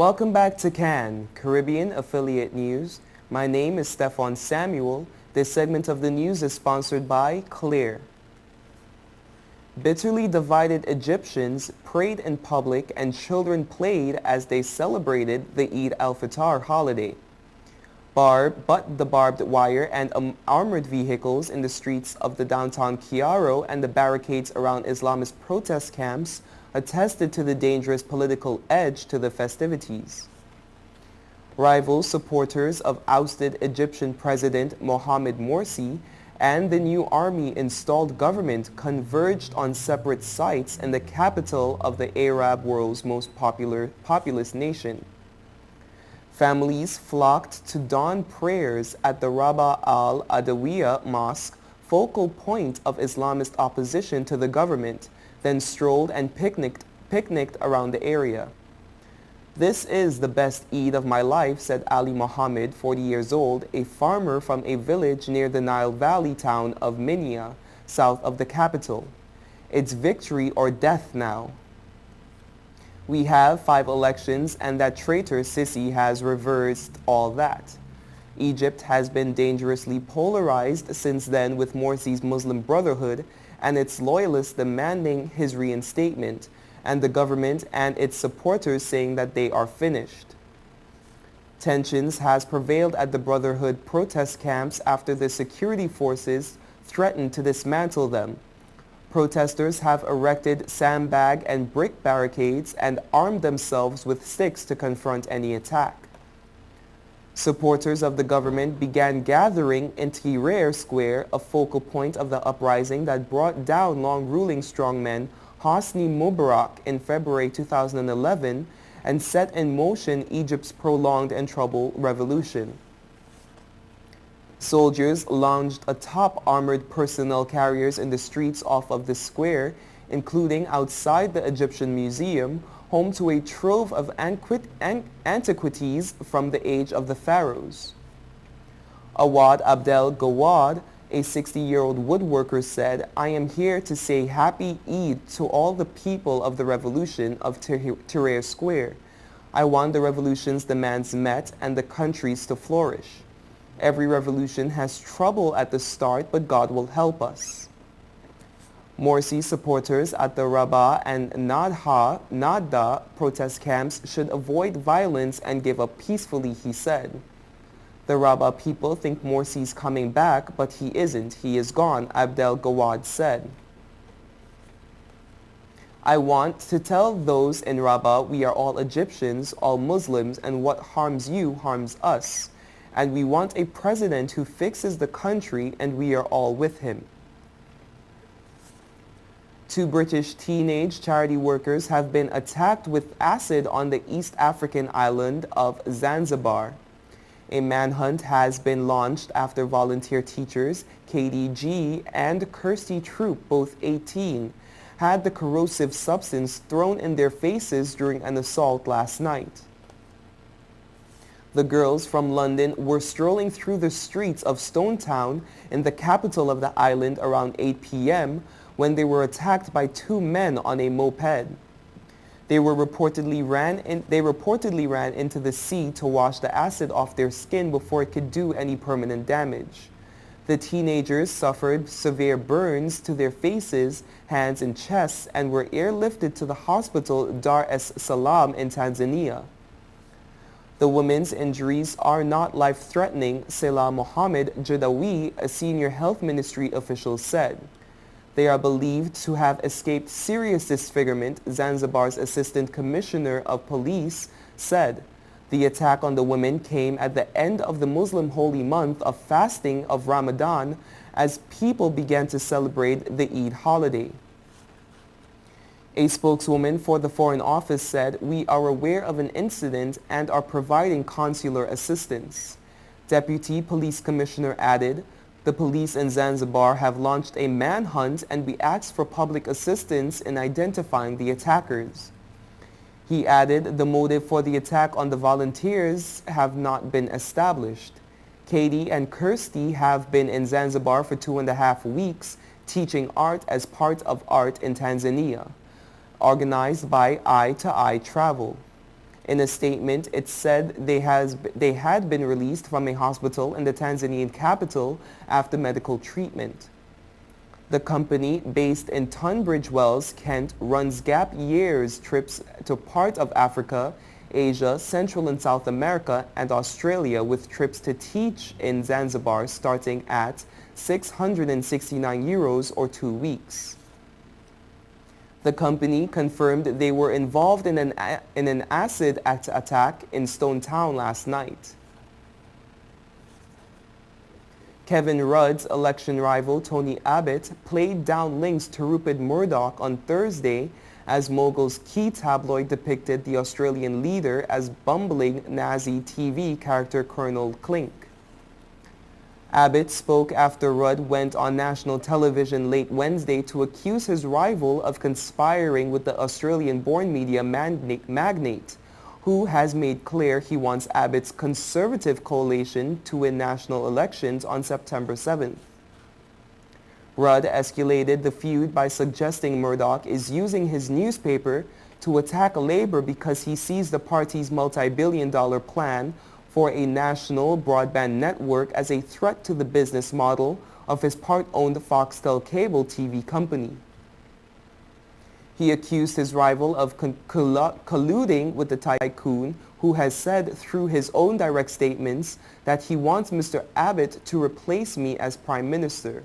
Welcome back to CAN, Caribbean Affiliate News. My name is Stefan Samuel. This segment of the news is sponsored by Clear. Bitterly divided Egyptians prayed in public and children played as they celebrated the Eid al-Fitr holiday. The barbed wire and armored vehicles in the streets of the downtown Cairo and the barricades around Islamist protest camps attested to the dangerous political edge to the festivities. Rival supporters of ousted Egyptian President Mohamed Morsi and the new army-installed government converged on separate sites in the capital of the Arab world's most populous nation. Families flocked to dawn prayers at the Rabaa al-Adawiya Mosque, focal point of Islamist opposition to the government, then strolled and picnicked around the area. "This is the best Eid of my life," said Ali Mohammed, 40 years old, a farmer from a village near the Nile Valley town of Minya, south of the capital. "It's victory or death now. We have 5 elections and that traitor Sisi has reversed all that." Egypt has been dangerously polarized since then, with Morsi's Muslim Brotherhood and its loyalists demanding his reinstatement, and the government and its supporters saying that they are finished. Tensions has prevailed at the Brotherhood protest camps after the security forces threatened to dismantle them. Protesters have erected sandbag and brick barricades and armed themselves with sticks to confront any attack. Supporters of the government began gathering in Tahrir Square, a focal point of the uprising that brought down long-ruling strongman Hosni Mubarak in February 2011 and set in motion Egypt's prolonged and troubled revolution. Soldiers lounged atop armored personnel carriers in the streets off of the square, including outside the Egyptian Museum, home to a trove of antiquities from the age of the pharaohs. Awad Abdel Gawad, a 60-year-old woodworker, said, "I am here to say Happy Eid to all the people of the revolution of Tahrir Square. I want the revolution's demands met and the countries to flourish. Every revolution has trouble at the start, but God will help us." Morsi supporters at the Rabaa and Nadda protest camps should avoid violence and give up peacefully, he said. "The Rabaa people think Morsi's coming back, but he isn't. He is gone," Abdel Gawad said. "I want to tell those in Rabaa we are all Egyptians, all Muslims, and what harms you harms us. And we want a president who fixes the country, and we are all with him." 2 British teenage charity workers have been attacked with acid on the East African island of Zanzibar. A manhunt has been launched after volunteer teachers Katie G. and Kirsty Troop, both 18, had the corrosive substance thrown in their faces during an assault last night. The girls from London were strolling through the streets of Stone Town in the capital of the island around 8 p.m. when they were attacked by 2 men on a moped. They reportedly ran into the sea to wash the acid off their skin before it could do any permanent damage. The teenagers suffered severe burns to their faces, hands, and chests and were airlifted to the hospital Dar es Salaam in Tanzania. The women's injuries are not life-threatening, Salah Mohammed Jadawi, a senior health ministry official, said. They are believed to have escaped serious disfigurement, Zanzibar's assistant commissioner of police said. The attack on the women came at the end of the Muslim holy month of fasting of Ramadan as people began to celebrate the Eid holiday. A spokeswoman for the Foreign Office said, "We are aware of an incident and are providing consular assistance." Deputy Police Commissioner added, "The police in Zanzibar have launched a manhunt and we ask for public assistance in identifying the attackers." He added the motive for the attack on the volunteers have not been established. Katie and Kirsty have been in Zanzibar for 2.5 weeks teaching art as part of Art in Tanzania, organized by Eye to Eye Travel. In a statement, it said they had been released from a hospital in the Tanzanian capital after medical treatment. The company, based in Tunbridge Wells, Kent, runs gap years trips to parts of Africa, Asia, Central and South America, and Australia, with trips to teach in Zanzibar starting at €669 or 2 weeks. The company confirmed they were involved in an acid attack in Stone Town last night. Kevin Rudd's election rival Tony Abbott played down links to Rupert Murdoch on Thursday as Mogul's key tabloid depicted the Australian leader as bumbling Nazi TV character Colonel Klink. Abbott spoke after Rudd went on national television late Wednesday to accuse his rival of conspiring with the Australian-born media magnate, who has made clear he wants Abbott's Conservative coalition to win national elections on September 7th. Rudd escalated the feud by suggesting Murdoch is using his newspaper to attack Labour because he sees the party's multi-billion-dollar plan for a national broadband network as a threat to the business model of his part-owned Foxtel cable TV company. He accused his rival of colluding with the tycoon, who has said through his own direct statements that he wants Mr. Abbott to replace me as Prime Minister.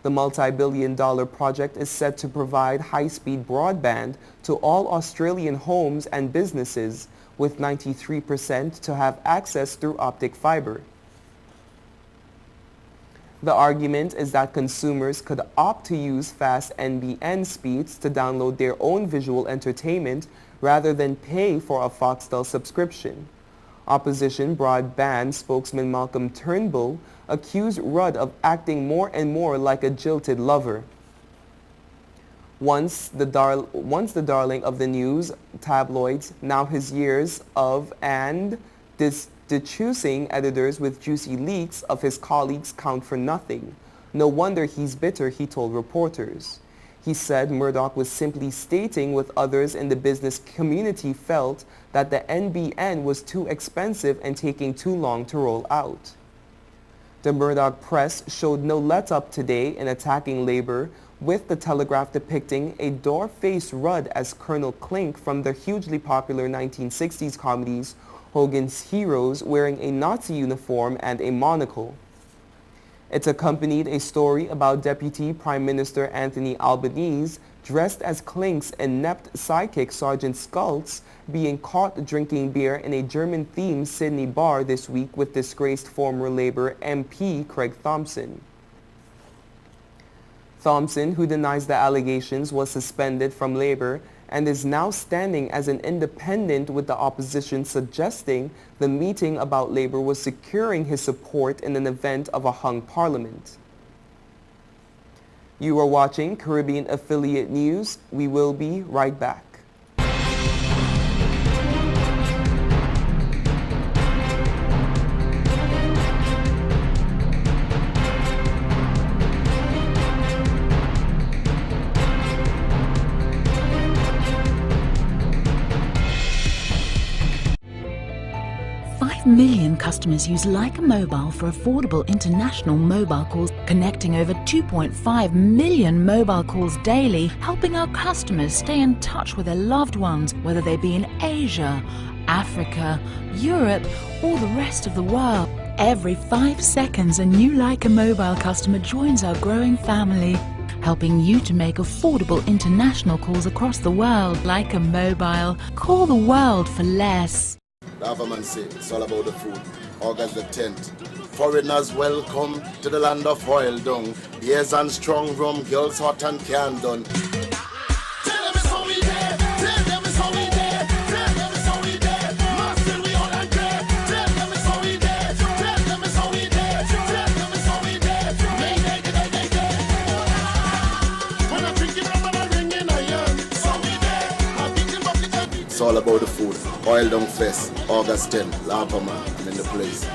The multi-billion-dollar project is set to provide high-speed broadband to all Australian homes and businesses, with 93% to have access through optic fiber. The argument is that consumers could opt to use fast NBN speeds to download their own visual entertainment rather than pay for a Foxtel subscription. Opposition broadband spokesman Malcolm Turnbull accused Rudd of acting more and more like a jilted lover. Once the darling of the news tabloids, now his years of and dechoosing editors with juicy leaks of his colleagues count for nothing. No wonder he's bitter, he told reporters. He said Murdoch was simply stating what others in the business community felt, that the NBN was too expensive and taking too long to roll out. The Murdoch press showed no let-up today in attacking Labour, with the Telegraph depicting a door-faced Rudd as Colonel Klink from the hugely popular 1960s comedies Hogan's Heroes, wearing a Nazi uniform and a monocle. It accompanied a story about Deputy Prime Minister Anthony Albanese, dressed as Klink's inept sidekick Sergeant Schultz, being caught drinking beer in a German-themed Sydney bar this week with disgraced former Labour MP Craig Thomson. Thomson, who denies the allegations, was suspended from Labour and is now standing as an independent, with the opposition suggesting the meeting about Labour was securing his support in an event of a hung parliament. You are watching Caribbean Affiliate News. We will be right back. 5 million customers use Leica Mobile for affordable international mobile calls, connecting over 2.5 million mobile calls daily, helping our customers stay in touch with their loved ones, whether they be in Asia, Africa, Europe, or the rest of the world. Every 5 seconds, a new Leica Mobile customer joins our growing family, helping you to make affordable international calls across the world. Leica Mobile. Call the world for less. The government say it's all about the food. August the 10th. Foreigners welcome to the land of oil dung. Beers and strong rum, girls hot and can done. It's all about the food. Oil Dung Fest, August 10th. Lava Man, I'm in the place.